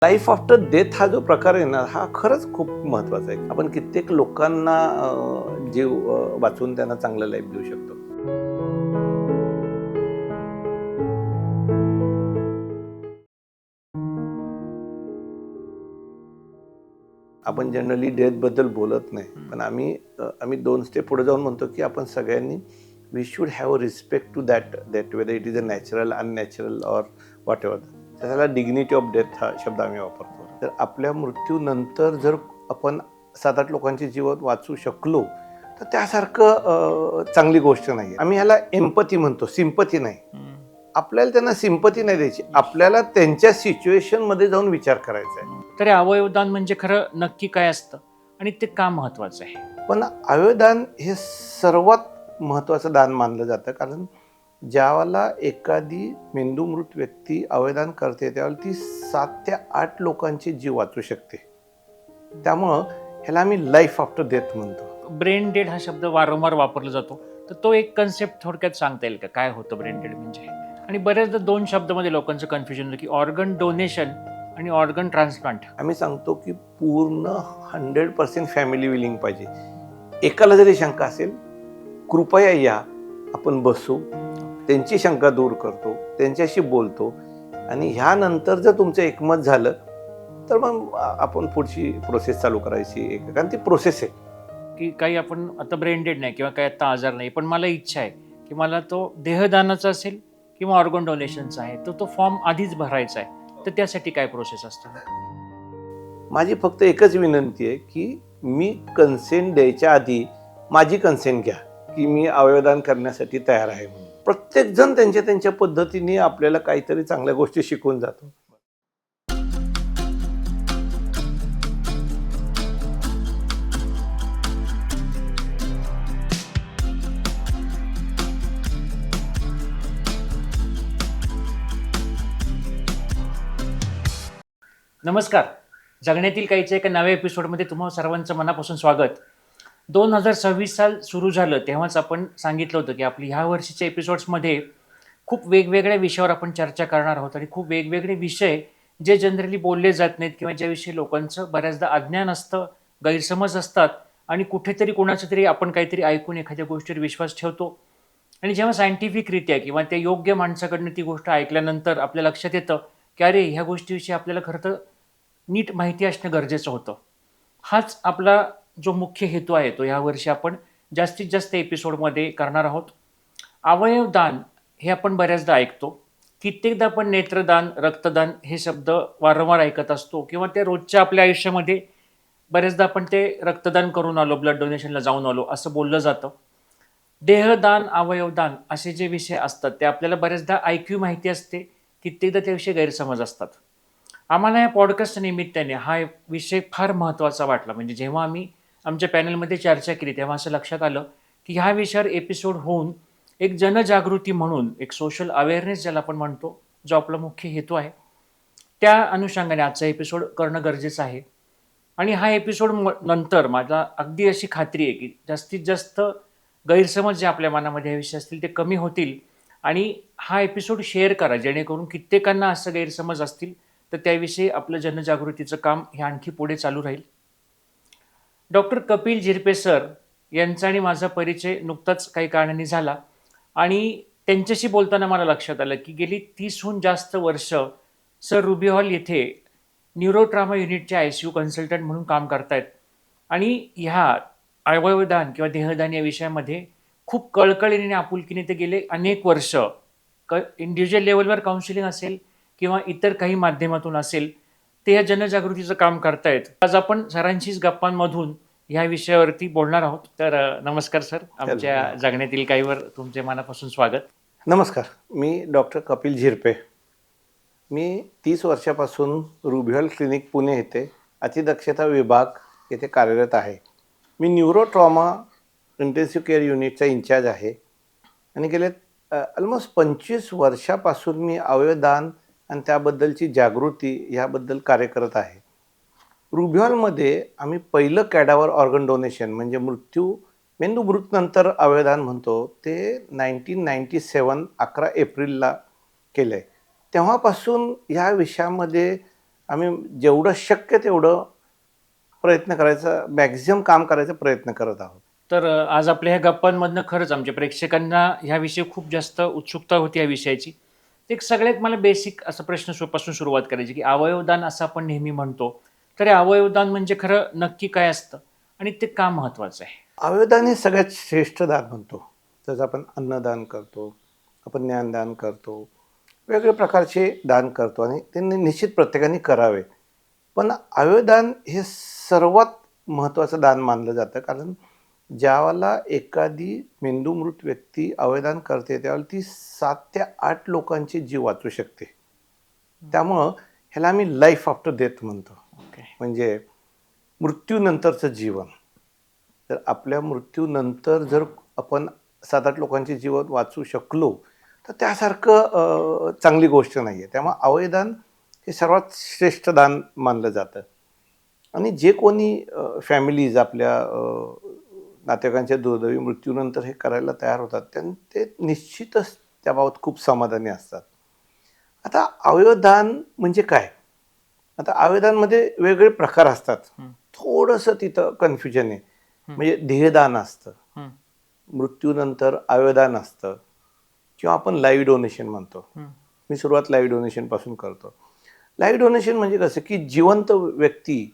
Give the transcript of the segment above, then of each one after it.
Life after death हा जो प्रकार आहे ना, हा खरंच खूप महत्त्वाचा आहे. आपण कित्येक लोकांना जीव वाचवून त्यांना चांगलं लाईफ देऊ शकतो. आपण जनरली डेथबद्दल बोलत नाही. पण आम्ही 2 स्टेप पुढे जाऊन म्हणतो, की आपण सगळ्यांनी we should have a respect to that whether it is a natural, unnatural or whatever. त्याला डिग्निटी ऑफ डेथ हा शब्द आम्ही वापरतो. तर आपल्या मृत्यूनंतर जर आपण 7-8 लोकांची जीवन वाचवू शकलो, तर त्यासारखं चांगली गोष्ट नाही. आम्ही ह्याला एम्पॅथी म्हणतो, सिम्पथी नाही. आपल्याला त्यांना सिम्पथी नाही द्यायची, आपल्याला त्यांच्या सिच्युएशनमध्ये जाऊन विचार करायचा आहे. तर अवयवदान म्हणजे खरं नक्की काय असतं आणि ते का महत्वाचं आहे? पण अवयवदान हे सर्वात महत्त्वाचं दान मानलं जातं, कारण ज्यावेळेला एखादी मेंदूमृत व्यक्ती अवयवदान करते त्यावेळेला ती 7 ते 8 लोकांचे जीव वाचू शकते. त्यामुळं ह्याला आम्ही लाईफ आफ्टर डेथ म्हणतो. ब्रेन डेड हा शब्द वारंवार वापरला जातो, तर तो एक कन्सेप्ट थोडक्यात सांगता येईल का, काय होतं ब्रेन डेड म्हणजे? आणि बऱ्याचदा 2 शब्दामध्ये लोकांचं कन्फ्युजन होतं की ऑर्गन डोनेशन आणि ऑर्गन ट्रान्सप्लांट. आम्ही सांगतो की पूर्ण 100% फॅमिली विलिंग पाहिजे. एकाला जरी शंका असेल, कृपया या, आपण बसू, त्यांची शंका दूर करतो, त्यांच्याशी बोलतो आणि ह्यानंतर जर तुमचं एकमत झालं तर मग आपण पुढची प्रोसेस चालू करायची. कारण ती प्रोसेस आहे. की काही आपण आता ब्रेन डेड नाही किंवा काही आता आजार नाही, पण मला इच्छा आहे की मला तो देहदानाचा असेल किंवा ऑर्गन डोनेशनचा आहे, तर तो फॉर्म आधीच भरायचा आहे, तर त्यासाठी काय प्रोसेस असतं? माझी फक्त एकच विनंती आहे की मी कन्सेंट द्यायच्या आधी माझी कन्सेंट घ्या की मी अवयवदान करण्यासाठी तयार आहे म्हणून. प्रत्येकजण त्यांच्या त्यांच्या पद्धतीने आपल्याला काहीतरी चांगल्या गोष्टी शिकवून जातो. नमस्कार. जगण्यातील काहीच्या एका नव्या एपिसोडमध्ये तुम्हा सर्वांचं मनापासून स्वागत. 2026 साल सुरू झालं तेव्हाच आपण सांगितलं होतं की आपली ह्या वर्षीच्या एपिसोड्समध्ये खूप वेगवेगळ्या विषयावर आपण चर्चा करणार आहोत आणि खूप वेगवेगळे विषय जे जनरली बोलले जात नाहीत किंवा ज्याविषयी लोकांचं बऱ्याचदा अज्ञान असतं, गैरसमज असतात आणि कुठेतरी कोणाचं तरी आपण काहीतरी ऐकून एखाद्या गोष्टीवर विश्वास ठेवतो आणि जेव्हा सायंटिफिकरित्या किंवा त्या योग्य माणसाकडनं ती गोष्ट ऐकल्यानंतर आपल्या लक्षात येतं की अरे ह्या गोष्टीविषयी आपल्याला खरं तर नीट माहिती असणं गरजेचं होतं. हाच आपला जो मुख्य हेतू आहे तो यावर्षी आपण जास्तीत जास्त एपिसोडमध्ये करणार आहोत. अवयवदान हे आपण बऱ्याचदा ऐकतो. कित्येकदा आपण नेत्रदान, रक्तदान हे शब्द वारंवार ऐकत असतो किंवा ते रोजच्या आपल्या आयुष्यामध्ये बऱ्याचदा आपण ते रक्तदान करून आलो, ब्लड डोनेशनला जाऊन आलो असं बोललं जातं. देहदान, अवयवदान असे जे विषय असतात ते आपल्याला बऱ्याचदा ऐकीव माहिती असते, कित्येकदा त्याविषयी गैरसमज असतात. आम्हाला या पॉडकास्ट निमित्ताने हा विषय फार महत्त्वाचा वाटला. म्हणजे जेव्हा आम्ही आमच्या पॅनलमध्ये चर्चा केली तेव्हा असं लक्षात आलं की ह्या विषयावर एपिसोड होऊन एक जनजागृती म्हणून एक सोशल अवेअरनेस ज्याला आपण म्हणतो, जो आपला मुख्य हेतू आहे, त्या अनुषंगाने आजचा एपिसोड करणं गरजेचं आहे. आणि हा एपिसोड नंतर मला अगदी अशी खात्री आहे की जास्तीत जास्त गैरसमज जे आपल्या मनामध्ये विषय असतील ते कमी होतील. आणि हा एपिसोड शेअर करा जेणेकरून कित्येकांना असं गैरसमज असतील तर त्याविषयी आपलं जनजागृतीचं काम हे आणखी पुढे चालू राहील. डॉक्टर कपिल झिरपे सर यांचा आणि माझा परिचय नुकताच काही कारणांनी झाला आणि त्यांच्याशी बोलताना मला लक्षात आलं की गेली 30हून जास्त वर्ष सर रुबी हॉल येथे न्यूरोट्रामा युनिटचे ICU कन्सल्टंट म्हणून काम करतायत आणि ह्या अवयवदान किंवा देहदान या विषयामध्ये खूप कळकळीने आणि आपुलकीने ते गेले अनेक वर्ष इंडिव्हिज्युअल लेवलवर काउन्सिलिंग असेल किंवा इतर काही माध्यमातून असेल ते या जनजागृतीचं काम करतायत. आज आपण सरांशीच गप्पांमधून ह्या विषयावरती बोलणार आहोत. तर नमस्कार सर, आमच्या जगण्यातील काहीवर तुमचे मनापासून स्वागत. नमस्कार. मी डॉक्टर कपिल झिरपे. मी 30 वर्षापासून रुबी हॉल क्लिनिक पुणे येथे अतिदक्षता विभाग येथे कार्यरत आहे. मी न्यूरो ट्रॉमा इंटेन्सिव्ह केअर युनिटचा इन्चार्ज आहे आणि गेले ऑलमोस्ट 25 वर्षापासून मी अवयवदान आणि त्याबद्दलची जागृती ह्याबद्दल कार्य करत आहे. रुबी हॉलमध्ये आम्ही पहिलं कॅडावर ऑर्गन डोनेशन म्हणजे मेंदू मृत्यूनंतर अवयवदान म्हणतो ते 1997 11 एप्रिलला केलं आहे. तेव्हापासून ह्या विषयामध्ये आम्ही जेवढं शक्य तेवढं प्रयत्न करायचा, मॅक्झिमम काम करायचा प्रयत्न करत आहोत. तर आज आपल्या ह्या गप्पांमधनं खरंच आमच्या प्रेक्षकांना ह्याविषयी खूप जास्त उत्सुकता होती या विषयाची. एक सगळ्यात मला बेसिक असा प्रश्न पासून सुरुवात करायची, की अवयवदान असं आपण नेहमी म्हणतो. तर हे अवयवदान म्हणजे खरं नक्की काय असतं आणि ते का महत्वाचं आहे? अवयवदान हे सगळ्यात श्रेष्ठ दान म्हणतो. जसं आपण अन्नदान करतो, आपण ज्ञानदान करतो, वेगवेगळ्या प्रकारचे दान करतो आणि ते निश्चित प्रत्येकाने करावे. पण अवयवदान हे सर्वात महत्त्वाचं दान मानलं जातं, कारण ज्यावेळेला एखादी मेंदूमृत व्यक्ती अवयवदान करते त्यावेळेला ती 7 ते 8 लोकांचे जीव वाचवू शकते. त्यामुळं ह्याला आम्ही लाईफ आफ्टर डेथ म्हणतो. ओके. म्हणजे मृत्यूनंतरचं जीवन. तर आपल्या मृत्यूनंतर जर आपण 7-8 लोकांचे जीवन वाचवू शकलो, तर त्यासारखं चांगली गोष्ट नाही आहे. त्यामुळे अवयवदान हे सर्वात श्रेष्ठ दान मानलं जातं. आणि जे कोणी फॅमिलीज आपल्या नातेवाईकांच्या दुर्दैवी मृत्यूनंतर हे करायला तयार होतात, ते निश्चितच त्याबाबत खूप समाधानी असतात. आता अवयवदान म्हणजे काय? आता अवयवदानमध्ये वेगवेगळे प्रकार असतात. थोडंसं तिथं कन्फ्युजन आहे. म्हणजे देहदान असतं, मृत्यूनंतर अवयवदान असतं किंवा आपण लाईव्ह डोनेशन म्हणतो. मी सुरुवात लाईव्ह डोनेशनपासून करतो. लाईव्ह डोनेशन म्हणजे कसं, की जिवंत व्यक्ती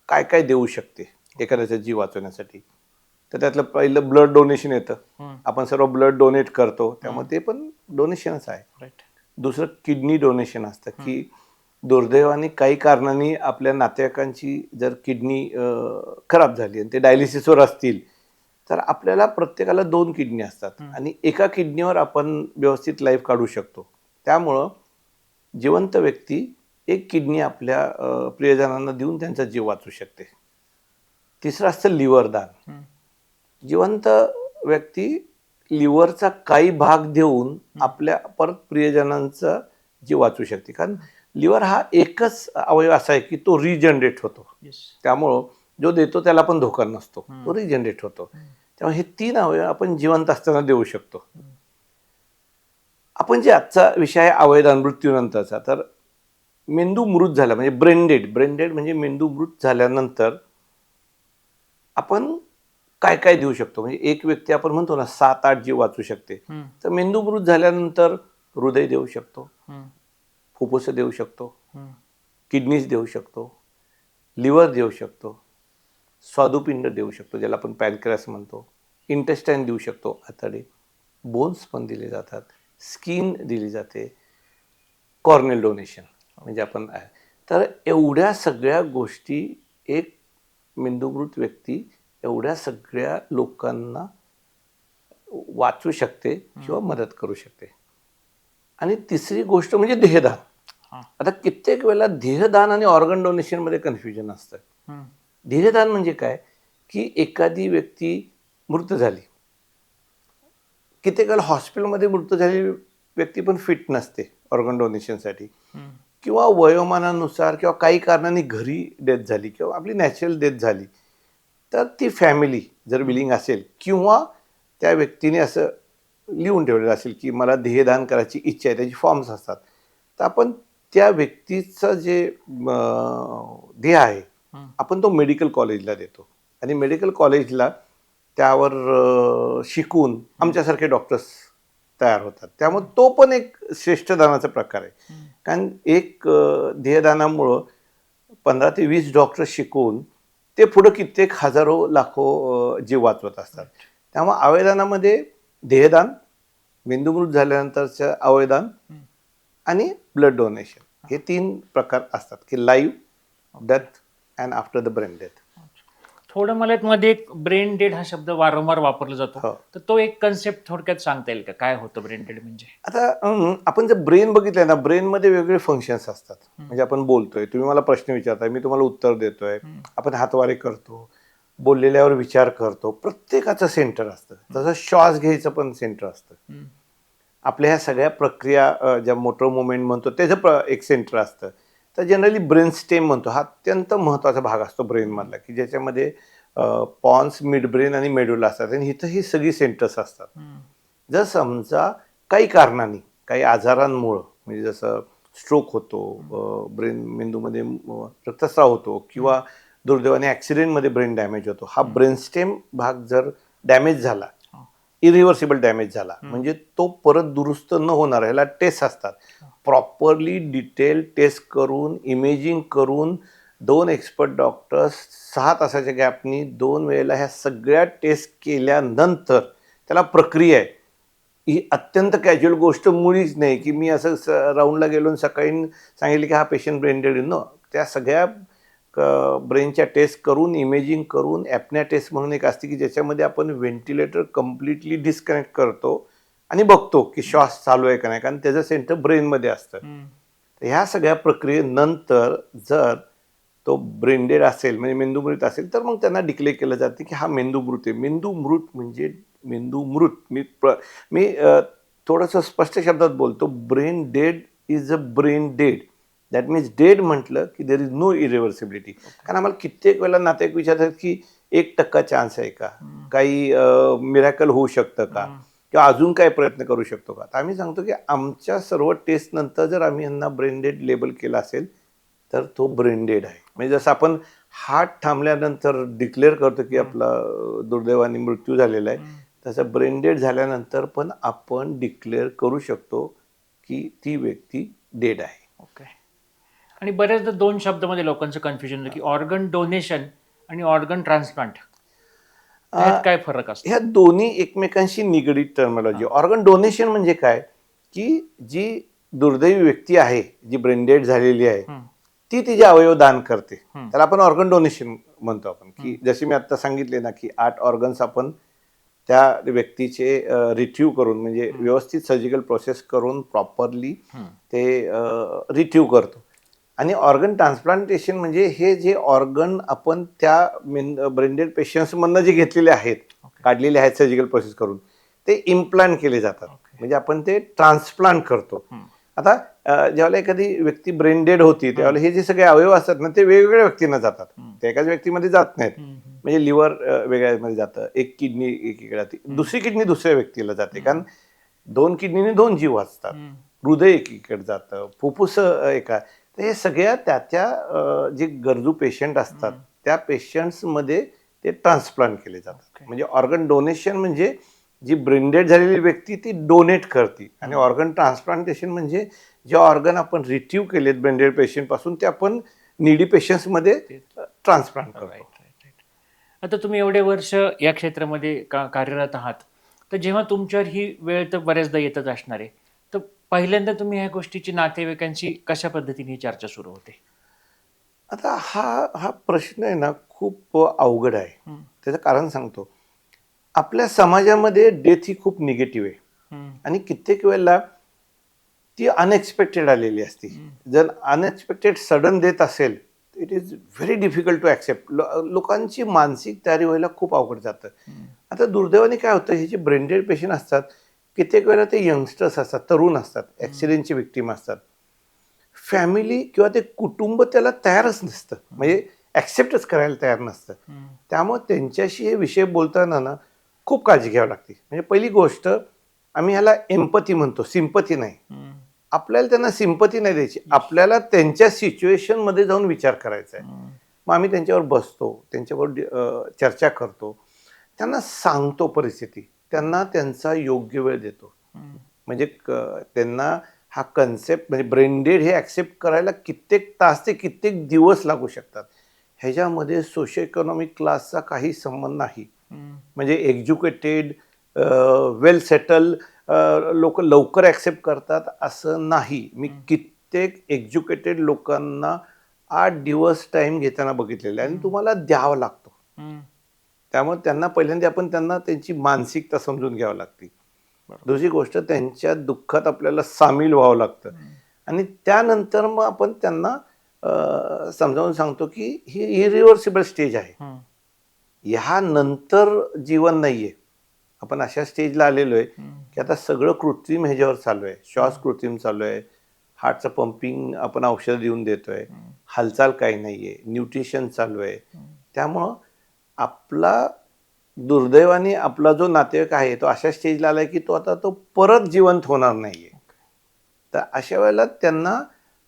काय काय देऊ शकते एखाद्याचा जीव वाचवण्यासाठी. तर त्यातलं पहिलं ब्लड डोनेशन येतं. आपण सर्व ब्लड डोनेट करतो, त्यामुळे ते पण डोनेशनच आहे. राईट. दुसरं किडनी डोनेशन असतं, की दुर्दैवाने काही कारणांनी आपल्या नातेवाईकांची जर किडनी खराब झाली आणि ते डायलिसिसवर असतील, तर आपल्याला प्रत्येकाला 2 किडनी असतात आणि एका किडनीवर आपण व्यवस्थित लाईफ काढू शकतो. त्यामुळं जिवंत व्यक्ती एक किडनी आपल्या प्रियजनांना देऊन त्यांचा जीव वाचवू शकते. तिसरं असतं लिव्हर दान. जिवंत व्यक्ती लिव्हरचा काही भाग देऊन आपल्या परत प्रियजनांचा जीव वाचवू शकते. कारण लिव्हर हा एकच अवयव असा आहे की तो रिजनरेट होतो. त्यामुळं जो देतो त्याला पण धोका नसतो, तो रिजनरेट होतो. त्यामुळे हे 3 अवयव आपण जिवंत असताना देऊ शकतो. आपण जे आजचा विषय आहे अवयवदान मृत्यूनंतरचा, तर मेंदू मृत झाला म्हणजे ब्रेन डेड म्हणजे मेंदू मृत झाल्यानंतर आपण काय काय देऊ शकतो. म्हणजे एक व्यक्ती आपण म्हणतो ना 7-8 जीव वाचू शकते. तर मेंदू मृत झाल्यानंतर हृदय देऊ शकतो, फुफ्फुस देऊ शकतो, किडनीज देऊ शकतो, लिव्हर देऊ शकतो, स्वादुपिंड देऊ शकतो ज्याला आपण पॅनक्रियास म्हणतो, इंटेस्टाईन देऊ शकतो, आतडे, बोन्स पण दिले जातात, स्किन दिली जाते, कॉर्नेल डोनेशन म्हणजे आपण आहे. तर एवढ्या सगळ्या गोष्टी एक मेंदूमृत व्यक्ती एवढ्या सगळ्या लोकांना वाचवू शकते किंवा मदत करू शकते. आणि तिसरी गोष्ट म्हणजे देहदान. आता कित्येक वेळेला देहदान आणि ऑर्गन डोनेशनमध्ये कन्फ्युजन असतं. देहदान म्हणजे काय, की एखादी व्यक्ती मृत झाली, कित्येक वेळेला हॉस्पिटलमध्ये मृत झालेली व्यक्ती पण फिट नसते ऑर्गन डोनेशनसाठी, किंवा वयोमानानुसार किंवा काही कारणांनी घरी डेथ झाली किंवा आपली नॅचरल डेथ झाली, तर ती फॅमिली जर विलिंग असेल किंवा त्या व्यक्तीने असं लिहून ठेवलेलं असेल की मला देहदान करायची इच्छा आहे, त्याची फॉर्म्स असतात, तर आपण त्या व्यक्तीचं जे देह आहे आपण तो मेडिकल कॉलेजला देतो आणि मेडिकल कॉलेजला त्यावर शिकून आमच्यासारखे डॉक्टर्स तयार होतात. त्यामुळे तो पण एक श्रेष्ठ दानाचा प्रकार आहे. कारण एक देहदानामुळं 15 ते 20 डॉक्टर शिकून ते पुढं कित्येक हजारो लाखो जीव वाचवत असतात. त्यामुळे अवयवदानामध्ये देहदान, मेंदूमृत झाल्यानंतरचं अवयवदान आणि ब्लड डोनेशन हे 3 प्रकार असतात, की live, death and after the brain death. थोडं मला मध्ये एक ब्रेन डेड हा शब्द वारंवार वापरला जातो, हो. तर तो एक कन्सेप्ट थोडक्यात सांगता येईल का, काय होतं ब्रेन डेड म्हणजे? आता आपण जर ब्रेन बघितलं ना, ब्रेनमध्ये वेगवेगळे फंक्शन्स असतात. म्हणजे आपण बोलतोय, तुम्ही मला प्रश्न विचारताय, मी तुम्हाला उत्तर देतोय, आपण हातवारे करतो, बोललेल्यावर विचार करतो, प्रत्येकाचं सेंटर असतं. तसं श्वास घ्यायचं पण सेंटर असतं. आपल्या ह्या सगळ्या प्रक्रिया ज्या मोटर मुवमेंट म्हणतो त्याचं एक सेंटर असतं. तर जनरली ब्रेन स्टेम म्हणतो, हा अत्यंत महत्त्वाचा भाग असतो ब्रेनमधला, की ज्याच्यामध्ये पॉन्स, मिड ब्रेन आणि मेडुला असतात आणि इथं ही सगळी सेंटर्स असतात. जर समजा काही कारणांनी, काही आजारांमुळं, म्हणजे जसं स्ट्रोक होतो, मेंदूमध्ये रक्तस्राव होतो किंवा दुर्दैवाने ॲक्सिडेंटमध्ये ब्रेन डॅमेज होतो. हा ब्रेनस्टेम भाग जर डॅमेज झाला, इरिव्हर्सिबल डॅमेज झाला, म्हणजे तो परत दुरुस्त न होणार, ह्याला टेस्ट असतात. प्रॉपरली डिटेल टेस्ट करून, इमेजिंग करून 2 एक्सपर्ट डॉक्टर्स 6 तासाच्या गॅपनी 2 वेळेला ह्या सगळ्या टेस्ट केल्यानंतर त्याला प्रक्रिया आहे. ही अत्यंत कॅज्युअल गोष्ट मुळीच नाही, की मी असं राऊंडला गेलो आणि सकाळी सांगितलं की हा पेशंट ब्रेन डेड आहे. त्या सगळ्या ब्रेनच्या टेस्ट करून, इमेजिंग करून, ॲपन्या टेस्ट म्हणून एक असते की ज्याच्यामध्ये आपण व्हेंटिलेटर कम्प्लिटली डिस्कनेक्ट करतो आणि बघतो की श्वास चालू आहे का नाही, कारण त्याचं सेंटर ब्रेनमध्ये असतं. तर ह्या सगळ्या प्रक्रियेनंतर जर तो ब्रेन डेड असेल, म्हणजे मेंदूमृत असेल, तर मग त्यांना डिक्लेअर केलं जाते की हा मेंदूमृत आहे. मेंदूमृत म्हणजे मेंदूमृत. मी थोडंसं स्पष्ट शब्दात बोलतो, brain dead is a brain dead. That means dead म्हटलं की देर इज नो इरिव्हर्सिबिलिटी. कारण आम्हाला कित्येक वेळेला नातेवाईक विचारतात की 1% चान्स आहे का, काही मिरॅकल होऊ शकतं का, किंवा अजून काय प्रयत्न करू शकतो का. तर आम्ही सांगतो की आमच्या सर्व टेस्ट नंतर जर आम्ही यांना ब्रेन डेड लेबल केला असेल तर तो ब्रेन डेड आहे. म्हणजे जसं आपण हार्ट थांबल्यानंतर डिक्लेअर करतो की आपला दुर्दैवाने मृत्यू झालेला आहे, तसं ब्रेन डेड झाल्यानंतर पण आपण डिक्लेअर करू शकतो की ती व्यक्ती डेड आहे. ओके. आणि बऱ्याचदा 2 शब्दामध्ये लोकांचं कन्फ्युजन होतं की ऑर्गन डोनेशन आणि ऑर्गन ट्रान्सप्लांट, त्यात काय फरक असतो? ह्या दोन्ही एकमेकांशी निगडीत टर्मॉलॉजी. ऑर्गन डोनेशन म्हणजे काय, की जी दुर्दैवी व्यक्ती आहे, जी ब्रेन डेड झालेली आहे, ती तिचे अवयव दान करते, त्याला आपण ऑर्गन डोनेशन म्हणतो. आपण की जसे मी आता सांगितले ना की 8 ऑर्गन्स आपण त्या व्यक्तीचे रिट्रीव्ह करून, म्हणजे व्यवस्थित सर्जिकल प्रोसेस करून प्रॉपरली ते रिट्रीव्ह करतो. आणि ऑर्गन ट्रान्सप्लांटेशन म्हणजे हे जे ऑर्गन आपण त्या ब्रेन पेशंट्समधनं जे घेतलेले आहेत, काढलेले आहेत सर्जिकल प्रोसेस करून, ते इम्प्लांट केले जातात. म्हणजे आपण ते ट्रान्सप्लांट करतो. आता ज्यावेळेला एखादी व्यक्ती ब्रेन डेड होती त्यावेळेला हे जे सगळे अवयव असतात ना, ते वेगवेगळ्या व्यक्तींना जातात, ते एकाच व्यक्तीमध्ये जात नाहीत. म्हणजे लिव्हर वेगळ्यामध्ये जातं, एक किडनी एकीकडे जाते, दुसरी किडनी दुसऱ्या व्यक्तीला जाते, कारण 2 किडनीने 2 जीव असतात, हृदय एकीकडे जातं, फुफ्फुस एका. तर हे सगळ्या त्या जे गरजू पेशंट असतात त्या पेशंट्समध्ये ते ट्रान्सप्लांट केले जातात. म्हणजे ऑर्गन डोनेशन म्हणजे जी ब्रेन डेड झालेली व्यक्ती ती डोनेट करते, आणि ऑर्गन ट्रान्सप्लांटेशन म्हणजे जे ऑर्गन आपण रिट्रीव्ह केलेत ब्रेन डेड पेशंटपासून ते आपण नीडी पेशंट्समध्ये ट्रान्सप्लांट करतो. आता तुम्ही एवढे वर्ष या क्षेत्रामध्ये कार्यरत आहात, तर जेव्हा तुमच्यावर ही वेळ तर बऱ्याचदा येतच असणार आहे, तर पहिल्यांदा तुम्ही ह्या गोष्टीची नातेवाईकांशी कशा पद्धतीने चर्चा सुरू होते? आता हा प्रश्न आहे ना खूप अवघड आहे. त्याचं कारण सांगतो. आपल्या समाजामध्ये डेथ ही खूप निगेटिव्ह आहे, आणि कित्येक वेळेला ती अनएक्सपेक्टेड आलेली असते. जर अनएक्सपेक्टेड सडन डेथ असेल, it is very difficult to accept. लोकांची मानसिक तयारी व्हायला खूप अवघड जातं. आता दुर्दैवाने काय होतं, हे जे ब्रेन डेड पेशंट असतात, कित्येक वेळेला ते यंगस्टर्स असतात, तरुण असतात, ॲक्सिडेंटची विक्टीम असतात. फॅमिली किंवा ते कुटुंब त्याला तयारच नसतं, म्हणजे ॲक्सेप्टच करायला तयार नसतं. त्यामुळे त्यांच्याशी हे विषय बोलताना ना खूप काळजी घ्यावी लागते. म्हणजे पहिली गोष्ट, आम्ही ह्याला एम्पथी म्हणतो, सिम्पथी नाही. आपल्याला त्यांना सिम्पथी नाही द्यायची, आपल्याला त्यांच्या सिच्युएशनमध्ये जाऊन विचार करायचा आहे. मग आम्ही त्यांच्यावर बसतो, त्यांच्यावर चर्चा करतो, त्यांना सांगतो परिस्थिती, त्यांना त्यांचा योग्य वेळ देतो. म्हणजे त्यांना हा कन्सेप्ट, म्हणजे ब्रेन डेड हे ॲक्सेप्ट करायला कित्येक तास ते कित्येक दिवस लागू शकतात. ह्याच्यामध्ये सोशो इकॉनॉमिक क्लासचा काही संबंध नाही. म्हणजे एज्युकेटेड, वेल सेटल लोक लवकर ॲक्सेप्ट करतात असं नाही. मी कित्येक एज्युकेटेड लोकांना 8 दिवस टाईम घेताना बघितलेलं आहे, आणि तुम्हाला द्यावा लागतो. त्यामुळे त्यांना पहिल्यांदा आपण त्यांना त्यांची मानसिकता समजून घ्यावी लागते. दुसरी गोष्ट, त्यांच्या दुःखात आपल्याला सामील व्हावं लागतं, आणि त्यानंतर मग आपण त्यांना समजावून सांगतो की ही इरिव्हर्सिबल स्टेज आहे, ह्यानंतर जीवन नाहीये. आपण अशा स्टेजला आलेलो आहे की आता सगळं कृत्रिम ह्याच्यावर चालू आहे. श्वास कृत्रिम चालू आहे, हार्टचं पंपिंग आपण औषध देऊन देतोय, हालचाल काही नाहीये, न्यूट्रिशन चालू आहे. त्यामुळं आपला दुर्दैवाने आपला जो नातेवाईक आहे तो अशा स्टेजला आलाय की तो परत जिवंत होणार नाहीये. तर अशा वेळेला त्यांना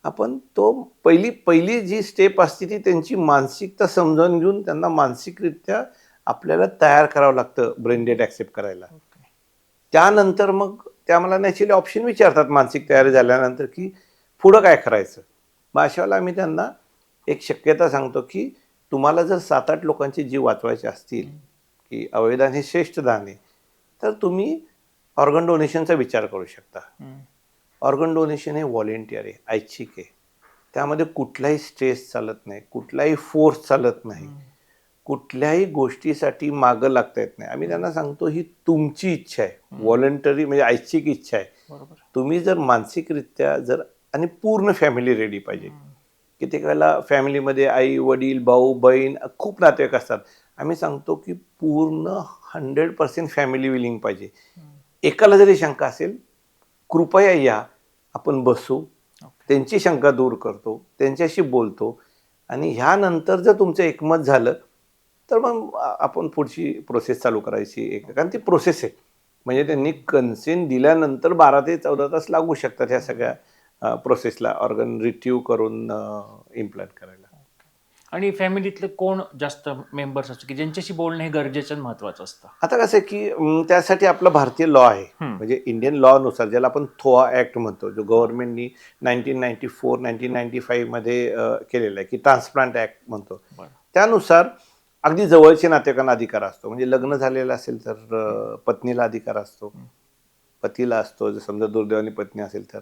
आपण तो पहिली जी स्टेप असते ती त्यांची मानसिकता समजावून घेऊन त्यांना मानसिकरित्या आपल्याला तयार करावं लागतं ब्रेन डेड ॲक्सेप्ट करायला. त्यानंतर मग ते आम्हाला नॅचरली ऑप्शन विचारतात मानसिक तयारी झाल्यानंतर, की पुढं काय करायचं? मग अशा वेळेला आम्ही त्यांना एक शक्यता सांगतो, की तुम्हाला जर 7-8 लोकांचे जीव वाचवायचे असतील, की अवयवदान हे श्रेष्ठ दान आहे, तर तुम्ही ऑर्गन डोनेशनचा विचार करू शकता. ऑर्गन डोनेशन हे व्हॉलेंटिअर आहे, ऐच्छिक आहे. त्यामध्ये कुठलाही स्ट्रेस चालत नाही, कुठलाही फोर्स चालत नाही, कुठल्याही गोष्टीसाठी मागं लागता येत नाही. आम्ही त्यांना सांगतो ही तुमची इच्छा आहे, व्हॉलंटरी म्हणजे ऐच्छिक इच्छा आहे. बरोबर. तुम्ही जर मानसिकरित्या जर आणि पूर्ण फॅमिली रेडी पाहिजे. कित्येक वेळेला फॅमिलीमध्ये आई, वडील, भाऊ, बहीण खूप नातेवाईक असतात. आम्ही सांगतो की पूर्ण 100% फॅमिली विलिंग पाहिजे. एकाला जरी शंका असेल, कृपया या, आपण बसू, त्यांची शंका दूर करतो, त्यांच्याशी बोलतो आणि ह्यानंतर जर तुमचं एकमत झालं, तर मग आपण पुढची प्रोसेस चालू करायची. कारण ती प्रोसेस आहे. म्हणजे त्यांनी कन्सेंट दिल्यानंतर 12 ते 14 तास लागू शकतात ह्या सगळ्या प्रोसेसला ऑर्गन रिट्रीव्ह करून इम्प्लांट करायला. आणि फॅमिलीतले कोण जास्त मेंबर्स असतात की ज्यांच्याशी बोलणं हे गरजेचं आणि महत्वाचं असतं? आता कसं आहे की त्यासाठी आपलं भारतीय लॉ आहे. म्हणजे इंडियन लॉनुसार ज्याला आपण थोआ ॲक्ट म्हणतो, जो गव्हर्नमेंटनी 1994-1995 मध्ये केलेला आहे, की ट्रान्सप्लांट ॲक्ट म्हणतो. त्यानुसार अगदी जवळच्या नातेवाईकांना अधिकार असतो. म्हणजे लग्न झालेलं असेल तर पत्नीला अधिकार असतो, पतीला असतो. जर समजा दुर्दैवाने पत्नी असेल तर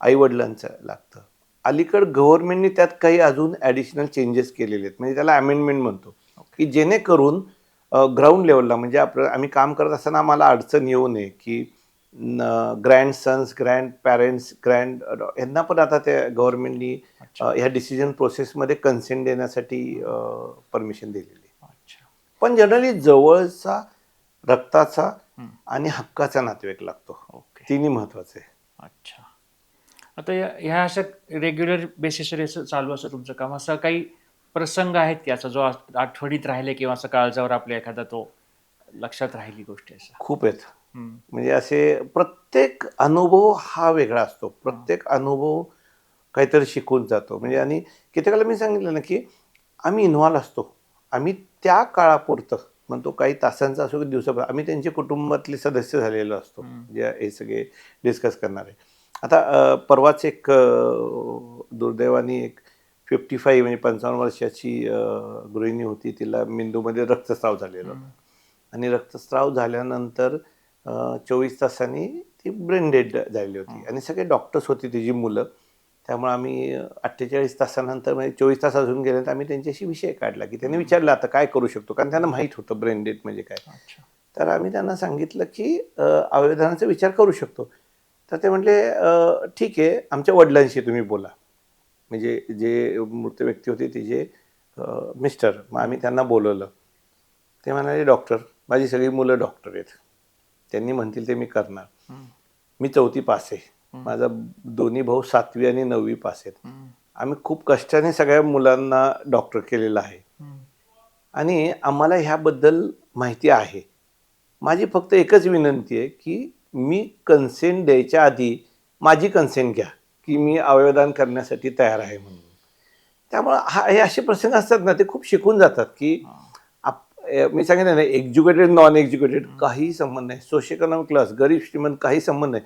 आई वडिलांचं लागतं. अलीकडे गव्हर्नमेंटने त्यात काही अजून ॲडिशनल चेंजेस केलेले आहेत. म्हणजे त्याला अमेंडमेंट म्हणतो, की जेणेकरून ग्राउंड लेवलला म्हणजे आम्ही काम करत असताना आम्हाला अडचण येऊ नये, की ग्रँडसन्स, ग्रँड पॅरेंट्स, यांना पण आता त्या गव्हर्नमेंटनी ह्या डिसिजन प्रोसेसमध्ये कन्सेंट देण्यासाठी परमिशन दिलेली आहे. पण जनरली जवळचा, रक्ताचा आणि हक्काचा नातेवाईक लागतो. तिन्ही महत्वाचं आहे. अच्छा. आता ह्या अशा रेग्युलर बेसिसवर असं चालू असं तुमचं काम, असं काही प्रसंग आहेत की असा जो आठवणीत राहिले किंवा असं काळजावर आपल्या एखादा तो लक्षात राहिली गोष्टी अशा? खूप आहेत. म्हणजे असे प्रत्येक अनुभव हा वेगळा असतो. प्रत्येक अनुभव काहीतरी शिकून जातो. म्हणजे आणि किती वेळेला मी सांगितलं ना, की आम्ही इन्व्हॉल्व असतो. आम्ही त्या काळापुरतं म्हणतो, काही तासांचा असो की दिवसापुरतं आम्ही त्यांच्या कुटुंबातले सदस्य झालेलो असतो. जे हे सगळे डिस्कस करणारे. आता परवाच एक दुर्दैवाने एक 55 म्हणजे 55 वर्षाची गृहिणी होती. तिला मेंदूमध्ये रक्तस्राव झालेला होता. आणि रक्तस्राव झाल्यानंतर 24 तासांनी ती ब्रेन डेड झालेली होती. आणि सगळे डॉक्टर्स होते, तिची मुलं. त्यामुळे आम्ही 48 तासानंतर म्हणजे 24 तास अजून गेले तर आम्ही त्यांच्याशी विषय काढला, की त्यांनी विचारलं आता काय करू शकतो, कारण त्यांना माहीत होतं ब्रेन डेड म्हणजे काय. तर आम्ही त्यांना सांगितलं की अवयवदानाचा विचार करू शकतो. तर ते म्हटले ठीक आहे, आमच्या वडिलांशी तुम्ही बोला. म्हणजे जे मृत व्यक्ती होते तिचे मिस्टर. मग आम्ही त्यांना बोलवलं. ते म्हणाले डॉक्टर, माझी सगळी मुलं डॉक्टर आहेत, त्यांनी म्हणतील ते मी करणार. मी 4थी पास आहे, माझा दोन्ही भाऊ 7वी आणि 9वी पास आहेत. आम्ही खूप कष्टाने सगळ्या मुलांना डॉक्टर केलेलं आहे आणि आम्हाला ह्याबद्दल माहिती आहे. माझी फक्त एकच विनंती आहे की मी कन्सेंट द्यायच्या आधी माझी कन्सेंट घ्या, की मी अवयवदान करण्यासाठी तयार आहे म्हणून. त्यामुळं हे असे प्रसंग असतात ना, ते खूप शिकून जातात, की मी सांगितलं ना, एज्युकेटेड नॉन एज्युकेटेड काही संबंध नाही, सोशिओइकॉनॉमिक क्लास, गरीब श्रीमंत काही संबंध नाही.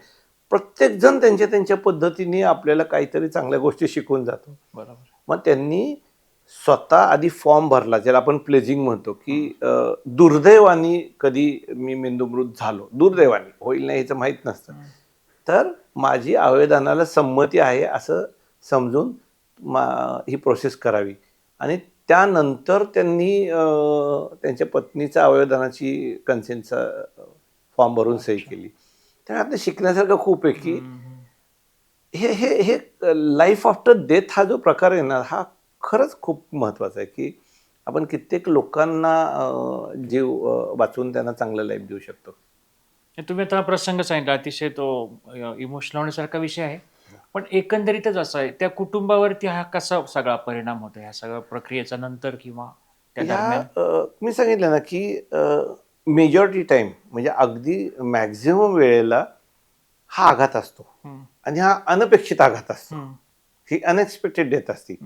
प्रत्येकजण त्यांच्या त्यांच्या पद्धतीने आपल्याला काहीतरी चांगल्या गोष्टी शिकवून जातो. बरोबर. मग त्यांनी स्वतः आधी फॉर्म भरला, ज्याला आपण प्लेजिंग म्हणतो, की दुर्दैवाने कधी मी मेंदूमृत झालो, दुर्दैवाने होईल नाही याचं माहीत नसतं, तर माझी अवयवदानाला संमती आहे असं समजून ही प्रोसेस करावी. आणि त्यानंतर त्यांनी त्यांच्या पत्नीचा अवयवदानाची कन्सेंटचा फॉर्म भरून सही केली. तर आता शिकण्यासारखं खूप आहे, की हे लाईफ आफ्टर डेथ हा जो प्रकार आहे ना, हा खरंच खूप महत्त्वाचा आहे, की आपण कित्येक लोकांना जीव वाचवून त्यांना चांगलं लाईफ देऊ शकतो. तुम्ही आता प्रसंग सांगितला, अतिशय तो इमोशनल होण्यासारखा विषय आहे. पण एकंदरीतच असं आहे, त्या कुटुंबावरती हा कसा सगळा परिणाम होतो ह्या सगळ्या प्रक्रियेचा नंतर किंवा त्या दरम्यान? मी सांगितलं ना, की मेजॉरिटी टाईम म्हणजे अगदी मॅक्झिमम वेळेला हा आघात असतो आणि हा अनपेक्षित आघात असतो. ही अनएक्सपेक्टेड डेथ असती.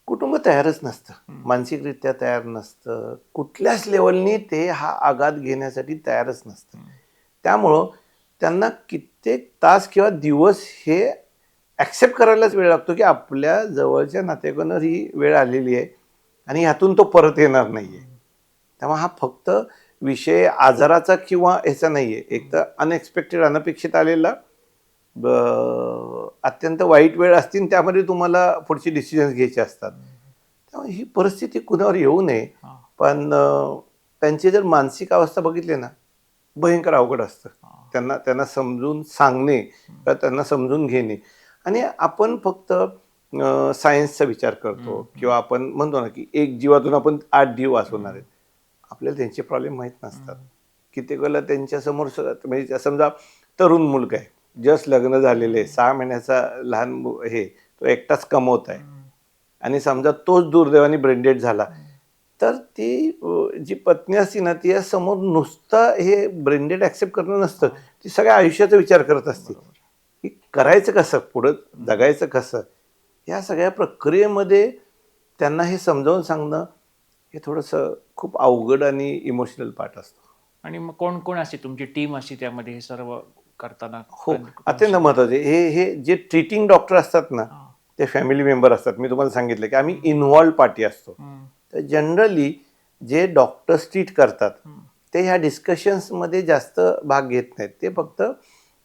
कुटुंब तयारच नसतं, मानसिकरित्या तयार नसतं, कुठल्याच लेवलनी ते हा आघात घेण्यासाठी तयारच नसतं. त्यामुळं त्यांना कित्येक तास किंवा दिवस हे ॲक्सेप्ट करायलाच वेळ लागतो की आपल्या जवळच्या नातेवाईकांवर ही वेळ आलेली आहे आणि ह्यातून तो परत येणार नाही आहे. त्यामुळे हा फक्त विषय आजाराचा किंवा ह्याचा नाही आहे, एक तर अनएक्सपेक्टेड अनपेक्षित आलेला अत्यंत वाईट वेळ असतील, त्यामध्ये तुम्हाला पुढचे डिसिजन्स घ्यायचे असतात. त्यामुळे ही परिस्थिती कुणावर येऊ नये, पण त्यांची जर मानसिक अवस्था बघितली ना, भयंकर अवघड असतं. त्यांना त्यांना समजून सांगणे किंवा त्यांना समजून घेणे. आणि आपण फक्त सायन्सचा विचार करतो किंवा आपण म्हणतो ना की एक जीवातून आपण 8 जीव वाचवणार आहेत. आपल्याला त्यांचे प्रॉब्लेम माहीत नसतात. कित्येक वेळेला त्यांच्यासमोर म्हणजे समजा तरुण मुलगा आहे, जस्ट लग्न झालेलं आहे, 6 महिन्याचा लहान हे तो एकटाच कमवत आहे आणि समजा तोच दुर्दैवाने ब्रेनडेड झाला, तर ती जी पत्नी असते ना, ती समोर नुसतं हे ब्रेनडेड ॲक्सेप्ट करणं नसतं, ती सगळ्या आयुष्याचा विचार करत असते की करायचं कसं, पुढं जगायचं कसं. या सगळ्या प्रक्रियेमध्ये त्यांना हे समजावून सांगणं हे थोडंसं खूप अवघड आणि इमोशनल पार्ट असतो. आणि मग कोण कोण असते तुमची टीम असते त्यामध्ये हे सर्व करताना? हो, अत्यंत महत्त्वाचे. हे जे ट्रीटिंग डॉक्टर असतात ना, ते फॅमिली मेंबर असतात. मी तुम्हाला सांगितलं की आम्ही इन्व्हॉल्व पार्टी असतो. तर जनरली जे डॉक्टर्स ट्रीट करतात ते ह्या डिस्कशन्समध्ये जास्त भाग घेत नाहीत. ते फक्त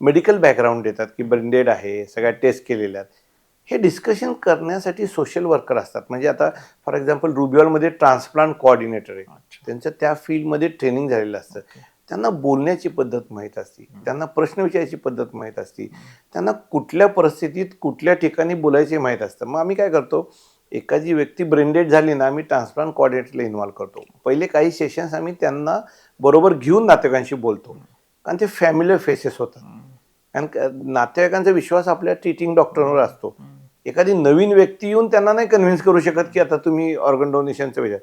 मेडिकल बॅकग्राऊंड देतात की ब्रेनडेड आहे, सगळ्या टेस्ट केलेल्या आहेत. हे डिस्कशन करण्यासाठी सोशल वर्कर असतात. म्हणजे आता फॉर एक्झाम्पल रुबिओलमध्ये ट्रान्सप्लांट कोऑर्डिनेटर आहे. त्यांचं त्या फील्डमध्ये ट्रेनिंग झालेलं असतं. त्यांना बोलण्याची पद्धत माहीत असते, त्यांना प्रश्न विचारायची पद्धत माहीत असते, त्यांना कुठल्या परिस्थितीत कुठल्या ठिकाणी बोलायचे माहीत असतं. मग आम्ही काय करतो, एखादी व्यक्ती ब्रेनडेड झाली ना, आम्ही ट्रान्सप्लांट कोऑर्डिनेटरला इन्व्हॉल्व करतो. पहिले काही सेशन्स आम्ही त्यांना बरोबर घेऊन नातेवाईकांशी बोलतो, कारण ते फॅमिलियर फेसेस होतात. कारण नातेवाईकांचा विश्वास आपल्या ट्रीटिंग डॉक्टरवर असतो. एखादी नवीन व्यक्ती येऊन त्यांना नाही कन्व्हिन्स करू शकत की आता तुम्ही ऑर्गन डोनेशनचं विचार.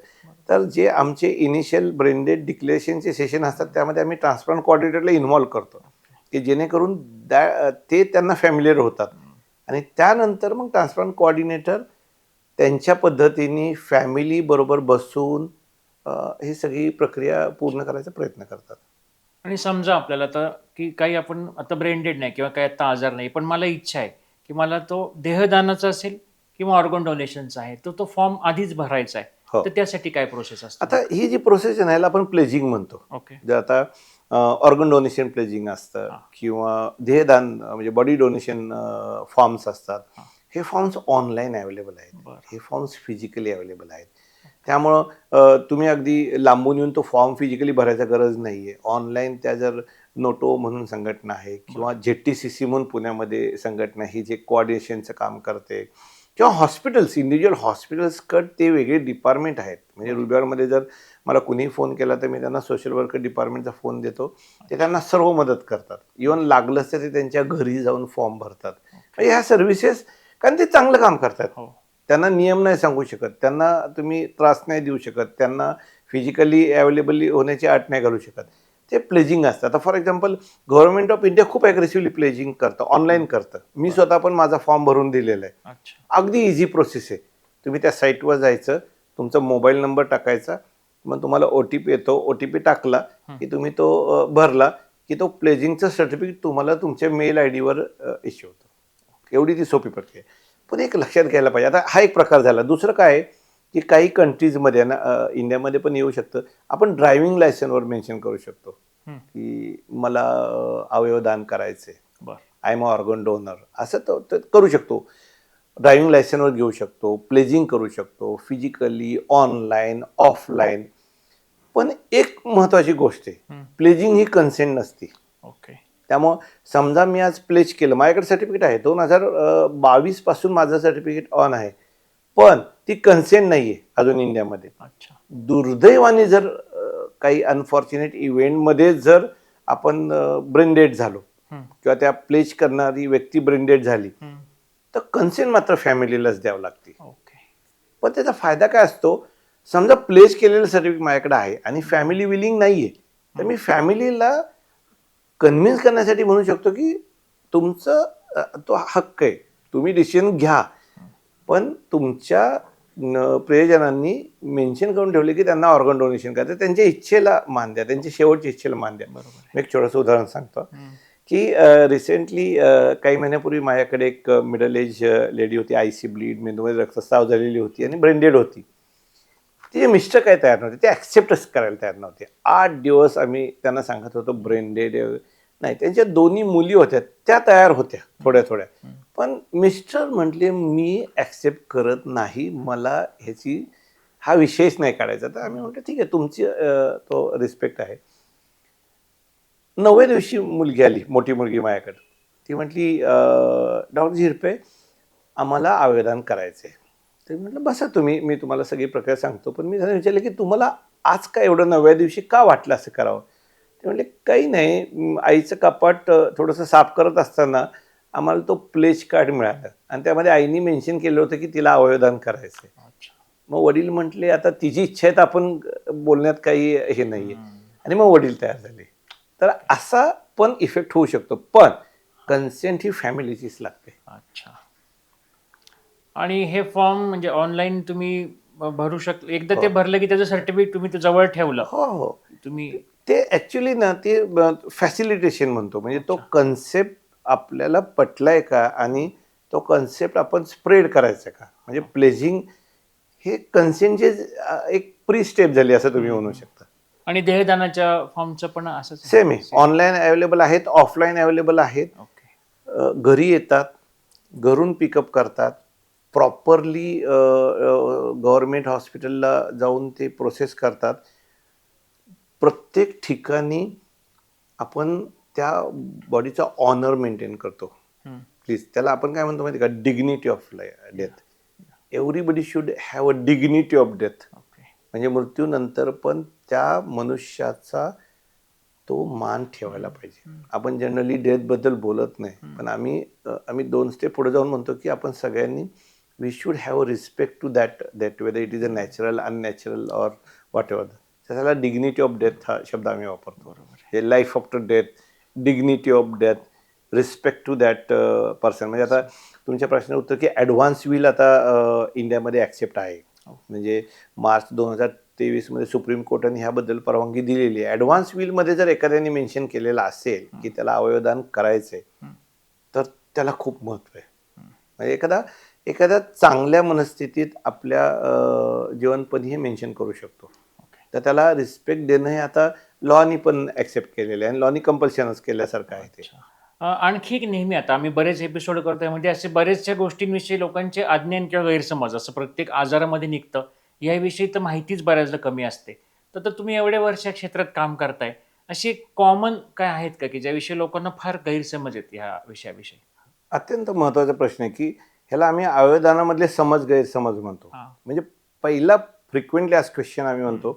तर जे आमचे इनिशियल ब्रेनडेड डिक्लेरेशनचे सेशन असतात त्यामध्ये आम्ही ट्रान्सप्लांट कोऑर्डिनेटरला इन्व्हॉल्व करतो की जेणेकरून ते त्यांना फॅमिलियर होतात. आणि त्यानंतर मग ट्रान्सप्लांट कोऑर्डिनेटर त्यांच्या पद्धतीने फॅमिलीबरोबर बसून ही सगळी प्रक्रिया पूर्ण करायचा प्रयत्न करतात. आणि समजा आपल्याला आता की काही आपण आता ब्रेनडेड नाही किंवा काही आता आजार नाही, पण मला इच्छा आहे की मला तो देहदानाचा असेल किंवा ऑर्गन डोनेशनचा आहे, तो फॉर्म आधीच भरायचा आहे. हो. तर त्यासाठी काय प्रोसेस असते? आता ही जी प्रोसेस आहे ना, याला आपण प्लेजिंग म्हणतो. ओके. जर आता ऑर्गन डोनेशन प्लेजिंग असतं किंवा देहदान म्हणजे बॉडी डोनेशन फॉर्म्स असतात. हे फॉर्म्स ऑनलाईन अवेलेबल आहेत. हे फॉर्म्स फिजिकली अवेलेबल आहेत. त्यामुळं तुम्ही अगदी लांबून येऊन तो फॉर्म फिजिकली भरायचा गरज नाही आहे. ऑनलाईन त्या जर नोटो म्हणून संघटना आहे किंवा ZTCC म्हणून पुण्यामध्ये संघटना ही जे कोऑर्डिनेशनचं काम करते किंवा हॉस्पिटल्स, इंडिव्हिज्युअल हॉस्पिटल्सकडे ते वेगळे डिपार्टमेंट आहेत. म्हणजे रुबिओलमध्ये जर मला कुणीही फोन केला तर मी त्यांना सोशल वर्कर डिपार्टमेंटचा फोन देतो. ते त्यांना सर्व मदत करतात. इव्हन लागलंच तर ते त्यांच्या घरी जाऊन फॉर्म भरतात. म्हणजे ह्या सर्व्हिसेस, कारण ते चांगलं काम करतात. त्यांना नियम नाही सांगू शकत, त्यांना तुम्ही त्रास नाही देऊ शकत, त्यांना फिजिकली अवेलेबल होण्याची अट नाही घालू शकत. ते प्लेजिंग असतं. आता for example government of India खूप ॲग्रेसिव्हली प्लेजिंग करतं, ऑनलाईन करतं. मी स्वतः पण माझा फॉर्म भरून दिलेला आहे. अगदी इझी प्रोसेस आहे. तुम्ही त्या साईटवर जायचं, तुमचा मोबाईल नंबर टाकायचा, मग तुम्हाला OTP येतो. OTP टाकला की तुम्ही तो भरला की तो प्लेजिंगचं सर्टिफिकेट तुम्हाला तुमच्या मेल ID वर इश्यू होतं. एवढी ती सोपी प्रक्रिया आहे. पण एक लक्षात घ्यायला पाहिजे, आता हा एक प्रकार झाला. दुसरं काय आहे की काही कंट्रीजमध्ये ना, इंडियामध्ये पण येऊ शकतं, आपण ड्रायव्हिंग लायसनवर मेन्शन करू शकतो की मला अवयवदान करायचं आहे, आय एम ऑर्गन डोनर, असं तो करू शकतो. ड्रायव्हिंग लायसनवर घेऊ शकतो, प्लेजिंग करू शकतो, फिजिकली, ऑनलाईन, ऑफलाईन. पण एक महत्त्वाची गोष्ट आहे, प्लेजिंग ही कन्सेंट नसते. ओके. त्यामुळं समजा मी आज प्लेज केलं, माझ्याकडे सर्टिफिकेट आहे, 2022 पासून माझं सर्टिफिकेट ऑन आहे, पण ती कन्सेंट नाही आहे अजून इंडियामध्ये. दुर्दैवाने जर काही अनफॉर्च्युनेट इव्हेंटमध्ये जर आपण ब्रेनडेड झालो किंवा त्या प्लेज करणारी व्यक्ती ब्रेनडेड झाली, तर कन्सेंट मात्र फॅमिलीलाच द्यावं लागते. पण त्याचा फायदा काय असतो, समजा प्लेज केलेलं सर्टिफिकेट माझ्याकडे आहे आणि फॅमिली विलिंग नाही आहे, तर मी फॅमिलीला कन्व्हिन्स करण्यासाठी म्हणू शकतो की तुमचं तो हक्क आहे तुम्ही डिसिजन घ्या, पण तुमच्या प्रियजनांनी मेन्शन करून ठेवले की त्यांना ऑर्गन डोनेशन करायचं, त्यांच्या इच्छेला मान द्या, त्यांच्या शेवटच्या इच्छेला मान द्या. बरोबर मी एक छोटंसं उदाहरण सांगतो की रिसेंटली काही महिन्यापूर्वी माझ्याकडे एक मिडल एज लेडी होती. आयसी ब्लीड, मेंदूमध्ये रक्तस्राव झालेली होती आणि ब्रेंडेड होती. तिचे मिस्टर काय तयार नव्हते, ते ॲक्सेप्टच करायला तयार नव्हते. 8 दिवस आम्ही त्यांना सांगत होतो ब्रेंडेड नाही. त्यांच्या दोन्ही मुली होत्या, त्या तयार होत्या थोड्या थोड्या, पण मिस्टर म्हटले मी ॲक्सेप्ट करत नाही, मला हा विषयच नाही काढायचा. तर आम्ही म्हटलं ठीक आहे, तुमची तो रिस्पेक्ट आहे. 9व्या दिवशी मुलगी आली, मोठी मुलगी माझ्याकडे. ती म्हटली डॉक्टर झिरपे, आम्हाला आवेदन करायचं आहे. तर म्हटलं बसा तुम्ही, मी तुम्हाला सगळी प्रक्रिया सांगतो. पण मी त्यांना विचारलं की तुम्हाला आज का एवढं 9व्या दिवशी का वाटलं असं करावं? ते म्हटले काही नाही, आईचं कपाट थोडंसं साफ करत असताना आम्हाला तो प्लेज कार्ड मिळालं आणि त्यामध्ये आईने मेन्शन केलं होतं की तिला अवयवदान करायचं आहे. मग वडील म्हटले आता तिची इच्छा आहे तर आपण बोलण्यात काही हे नाही आहे. आणि मग वडील तयार झाले. तर असा पण इफेक्ट होऊ शकतो, पण कन्सेंट ही फॅमिलीचीच लागते. अच्छा. आणि हे फॉर्म म्हणजे ऑनलाईन तुम्ही भरू शकता, एकदा ते भरलं की त्याचं सर्टिफिकेट तुम्ही ते जवळ ठेवलं. हो हो, तुम्ही ते ॲक्च्युली ना ते फॅसिलिटेशन म्हणतो. म्हणजे तो कन्सेप्ट आपल्याला पटलाय का आणि तो कन्सेप्ट आपण स्प्रेड करायचा का, म्हणजे प्लेजिंग हे कन्सेंटचे एक प्री स्टेप झाली असं तुम्ही म्हणू शकता. आणि देहदानाच्या फॉर्मचं पण असंच सेम आहे, ऑनलाईन अवेलेबल आहेत, ऑफलाईन अवेलेबल आहेत. ओके. घरी येतात, घरून पिकअप करतात, प्रॉपरली गव्हर्मेंट हॉस्पिटलला जाऊन ते प्रोसेस करतात. प्रत्येक ठिकाणी आपण त्या बॉडीचा ऑनर मेंटेन करतो. प्लीज, त्याला आपण काय म्हणतो माहिती का, dignity of death. Everybody should have a dignity of death. म्हणजे मृत्यूनंतर पण त्या मनुष्याचा तो मान ठेवायला पाहिजे. आपण जनरली डेथबद्दल बोलत नाही, पण आम्ही 2 स्टेप पुढे जाऊन म्हणतो की आपण सगळ्यांनी we should have a respect to that whether it is a natural, unnatural or whatever. त्याला डिग्निटी ऑफ डेथ हा शब्द आम्ही वापरतो. हे life after death, dignity of death, respect to that person. म्हणजे आता तुमच्या प्रश्नाचं उत्तर की ॲडव्हान्स विल आता इंडियामध्ये ॲक्सेप्ट आहे. म्हणजे मार्च 2023 सुप्रीम कोर्टाने ह्याबद्दल परवानगी दिलेली आहे. ॲडव्हान्स विलमध्ये जर एखाद्याने मेन्शन केलेलं असेल की त्याला अवयवदान करायचंय, तर त्याला खूप महत्त्व आहे. म्हणजे एखाद्या चांगल्या मनस्थितीत आपल्या जीवनपणी हे मेन्शन करू शकतो. तर त्याला रिस्पेक्ट देणं हे आता लॉनी पण ॲक्सेप्ट केलेलं आहे आणि लॉनी कंपल्शनच केल्यासारखं आहे ते. आणखी एक नेहमी आता आम्ही बरेच एपिसोड करतो, त्यामध्ये असे बरेचशा गोष्टींविषयी लोकांचे अज्ञान किंवा गैरसमज असं प्रत्येक आजारामध्ये निघतं. याविषयी तर माहितीच बऱ्याचदा कमी असते. तर तुम्ही एवढ्या वर्ष या क्षेत्रात काम करताय, अशी कॉमन काय आहेत का की ज्याविषयी लोकांना फार गैरसमज आहेत ह्या विषयाविषयी? अत्यंत महत्त्वाचा प्रश्न आहे की ह्याला आम्ही अवयवदानामधले समज गैरसमज म्हणतो. म्हणजे पहिला फ्रिक्वेंटली आज क्वेश्चन आम्ही म्हणतो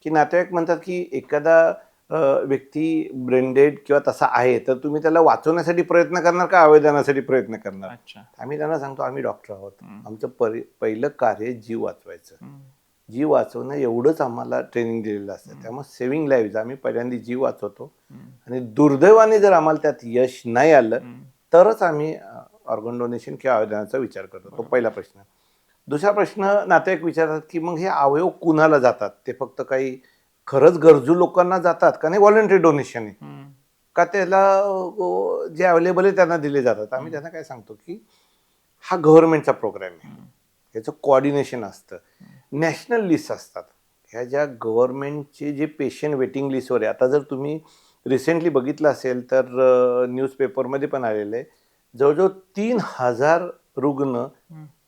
की नातेवाईक म्हणतात की एखादा व्यक्ती ब्रेंडेड किंवा तसा आहे, तर तुम्ही त्याला वाचवण्यासाठी प्रयत्न करणार का अवयवदानासाठी प्रयत्न करणार? आम्ही त्यांना सांगतो आम्ही डॉक्टर आहोत, आमचं पहिलं कार्य जीव वाचवायचं. जीव वाचवणं एवढंच आम्हाला ट्रेनिंग दिलेलं असतं. त्यामुळे सेव्हिंग लाईव्ह आम्ही पहिल्यांदा जीव वाचवतो आणि दुर्दैवाने जर आम्हाला त्यात यश नाही आलं तरच आम्ही ऑर्गन डोनेशन किंवा अवयवदानाचा विचार करतो. तो पहिला प्रश्न. दुसरा प्रश्न नातेवाईक विचारतात की मग हे अवयव कुणाला जातात? ते फक्त काही खरंच गरजू लोकांना जातात का, नाही व्हॉलंटरी डोनेशन आहे का, त्याला जे अवेलेबल आहे त्यांना दिले जातात? आम्ही त्यांना काय सांगतो की हा गव्हर्नमेंटचा प्रोग्राम आहे, ह्याचं कोऑर्डिनेशन असतं, नॅशनल लिस्ट असतात. ह्या ज्या गव्हर्नमेंटचे जे पेशंट वेटिंग लिस्टवर आहे, आता जर तुम्ही रिसेंटली बघितलं असेल तर न्यूजपेपरमध्ये पण आलेलं आहे, जवळजवळ 3000 रुग्ण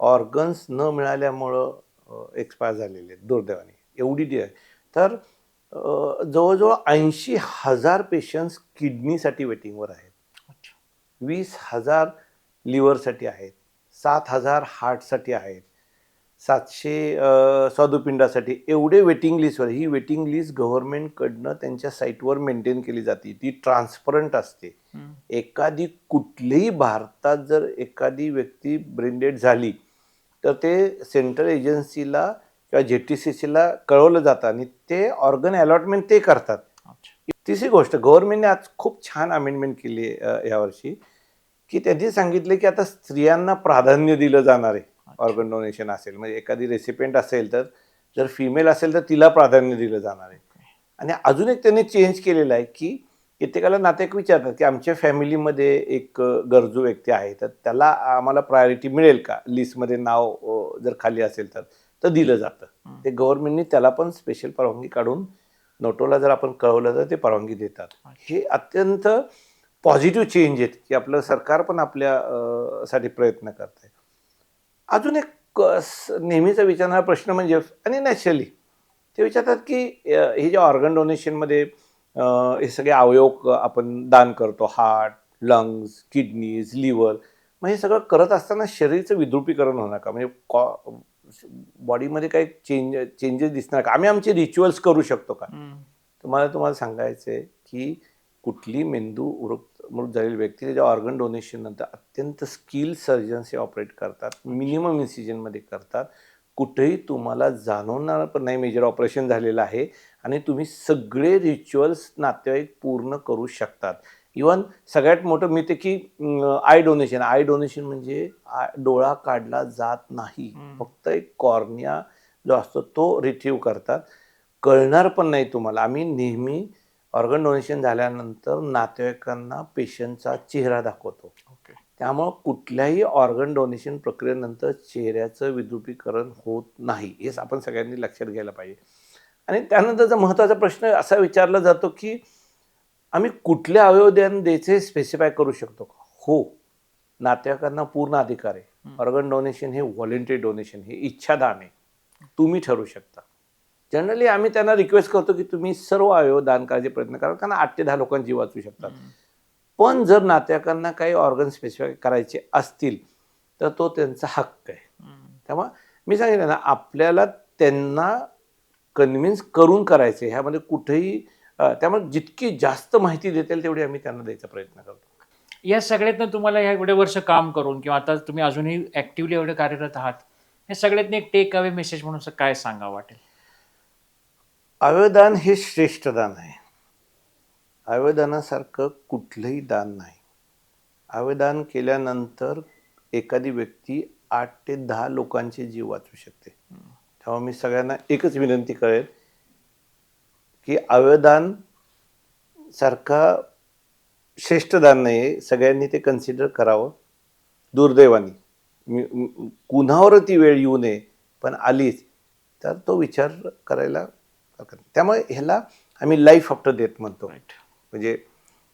ऑर्गन्स न मिळाल्यामुळं एक्सपायर झालेले आहेत दुर्दैवाने. एवढी आहे. तर जवळजवळ 80,000 पेशंट्स किडनीसाठी वेटिंगवर आहेत, 20,000 लिव्हरसाठी आहेत, 7,000 हार्टसाठी आहेत, 700 स्वादुपिंडासाठी. एवढे वेटिंग लिस्टवर. ही वेटिंग लिस्ट गव्हर्नमेंटकडनं त्यांच्या साईटवर मेंटेन केली जाते. ती ट्रान्सपरंट असते. एखादी कुठलीही भारतात जर एखादी व्यक्ती ब्रेंडेड झाली तर ते सेंट्रल एजन्सीला किंवा JTCCला कळवलं जातं आणि ते ऑर्गन अलॉटमेंट ते करतात. तिसरी गोष्ट, गव्हर्नमेंटने आज खूप छान अमेंडमेंट केली यावर्षी की त्यांनी सांगितले की आता स्त्रियांना प्राधान्य दिलं जाणार आहे. ऑर्गन डोनेशन असेल म्हणजे एखादी रेसिपियंट असेल तर जर फिमेल असेल तर तिला प्राधान्य दिलं जाणार आहे. आणि अजून एक त्यांनी चेंज केलेलं आहे की कित्येकाला नातेवाईक विचारतात की आमच्या फॅमिलीमध्ये एक गरजू व्यक्ती आहे तर त्याला आम्हाला प्रायोरिटी मिळेल का लिस्टमध्ये नाव जर खाली असेल तर दिलं जातं. ते गव्हर्नमेंटनी त्याला पण स्पेशल परवानगी काढून नोटोला जर आपण कळवलं तर ते परवानगी देतात. हे अत्यंत पॉझिटिव्ह चेंज आहेत की आपलं सरकार पण आपल्या साठी प्रयत्न करत आहे. अजून एक नेहमीचा विचारणारा प्रश्न म्हणजे आणि नॅचरली ते विचारतात की हे जे ऑर्गन डोनेशनमध्ये हे सगळे अवयव आपण दान करतो, हार्ट, लंग्स, किडनीज, लिव्हर, मग हे सगळं करत असताना शरीराचं विद्रुपीकरण होणार का? म्हणजे बॉडीमध्ये काही चेंजेस दिसणार का? आम्ही आमचे रिच्युअल्स करू शकतो का? तुम्हाला सांगायचं आहे की कुठली मृत झालेली व्यक्ती त्याच्या ऑर्गन डोनेशन नंतर अत्यंत स्किल सर्जन्स हे ऑपरेट करतात, मिनिमम इन्सिजनमध्ये करतात. कुठेही तुम्हाला जाणवणार पण नाही मेजर ऑपरेशन झालेलं आहे आणि तुम्ही सगळे रिच्युअल्स नातेवाईक पूर्ण करू शकतात. इवन सगळ्यात मोठं मी ते की आय डोनेशन म्हणजे डोळा काढला जात नाही, फक्त एक कॉर्निया जो असतो तो रिट्रीव्ह करतात. कळणार पण नाही तुम्हाला. आम्ही नेहमी ऑर्गन डोनेशन झाल्यानंतर नातेवाईकांना पेशंटचा चेहरा दाखवतो. त्यामुळं कुठल्याही ऑर्गन डोनेशन प्रक्रियेनंतर चेहऱ्याचं विद्रुपीकरण होत नाही, हे आपण सगळ्यांनी लक्षात घ्यायला पाहिजे. आणि त्यानंतरचा महत्त्वाचा प्रश्न असा विचारला जातो की आम्ही कुठले अवयव द्यायचे स्पेसिफाय करू शकतो का? हो, नातेवाईकांना पूर्ण अधिकार आहे. ऑर्गन डोनेशन हे व्हॉलंटरी डोनेशन, हे इच्छादान आहे. तुम्ही ठरवू शकता. जनरली आम्ही त्यांना रिक्वेस्ट करतो की तुम्ही सर्व अवयव दान करायचे प्रयत्न करा, कारण 8 ते 10 लोकांची जीव वाचवू शकतात. पण जर नातेवाईकांना काही ऑर्गन स्पेसिफाय करायचे असतील तर तो त्यांचा हक्क आहे. त्यामुळे मी सांगितलं ना, आपल्याला त्यांना कन्व्हिन्स करून करायचं आहे. ह्यामध्ये कुठेही त्यामुळे जितकी जास्त माहिती देता येईल तेवढी आम्ही त्यांना द्यायचा प्रयत्न करतो. या सगळ्यातनं तुम्हाला ह्या एवढे वर्ष काम करून किंवा आता तुम्ही अजूनही ऍक्टिव्हली एवढे कार्यरत आहात, या सगळ्यातनं एक टेक अवे मेसेज म्हणून असं काय सांगा वाटेल? अवयवदान हे श्रेष्ठ दान आहे. अवयवदानासारखं कुठलंही दान नाही. अवयवदान केल्यानंतर एखादी व्यक्ती 8 ते 10 लोकांचे जीव वाचवू शकते. तेव्हा मी सगळ्यांना एकच विनंती करेन की अवयवदान सारखा श्रेष्ठ दान नाही आहे, सगळ्यांनी ते कन्सिडर करावं. दुर्दैवाने कुणावर ती वेळ येऊ नये, पण आलीच तर तो विचार करायला हरकत नाही. त्यामुळे ह्याला आम्ही लाईफ आफ्टर डेथ म्हणतो. म्हणजे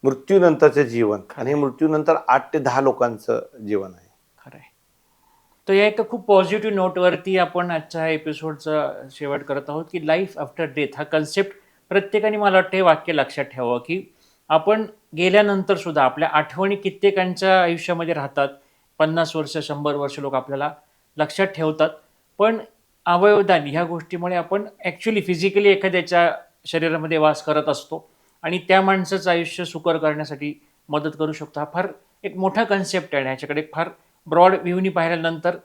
मृत्यूनंतरचं जीवन, आणि हे मृत्यूनंतर 8 ते 10 लोकांचं जीवन आहे. खरं आहे. तर या एका खूप पॉझिटिव्ह नोटवरती आपण आजच्या एपिसोडचा शेवट करत आहोत की लाईफ आफ्टर डेथ हा कन्सेप्ट प्रत्येकाने, मला वाटतं, हे वाक्य लक्षात ठेवावं की आपण गेल्यानंतर सुद्धा आपल्या आठवणी कित्येकांच्या आयुष्यामध्ये राहतात. 50 वर्ष, 100 वर्ष लोक आपल्याला लक्षात ठेवतात. पण अवयवदान ह्या गोष्टीमुळे आपण ॲक्च्युली फिजिकली एखाद्याच्या शरीरामध्ये वास करत असतो आणि त्या माणसाचं आयुष्य सुकर करण्यासाठी मदत करू शकतो. हा फार एक मोठा कन्सेप्ट आहे आणि ह्याच्याकडे फार ब्रॉड व्ह्यूनी पाहिल्यानंतर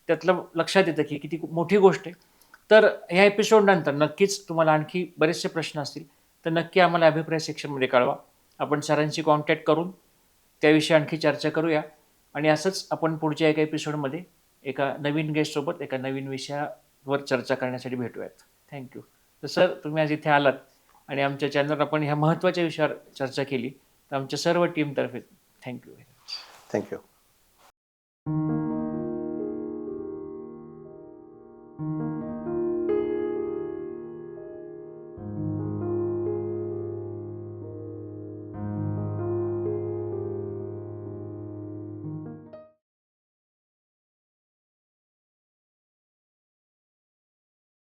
त्यातलं लक्षात येतं की किती मोठी गोष्ट आहे. तर ह्या एपिसोडनंतर नक्कीच तुम्हाला आणखी बरेचसे प्रश्न असतील तर नक्की आम्हाला अभिप्राय सेक्शनमध्ये कळवा. आपण सरांशी कॉन्टॅक्ट करून त्याविषयी आणखी चर्चा करूया आणि असंच आपण पुढच्या एका एपिसोडमध्ये एका नवीन गेस्टसोबत एका नवीन विषयावर चर्चा करण्यासाठी भेटूयात. थँक्यू. तर सर, तुम्ही आज इथे आलात आणि आमच्या चॅनलवर आपण ह्या महत्त्वाच्या विषयावर चर्चा केली, तर आमच्या सर्व टीमतर्फे थँक्यू. थँक्यू.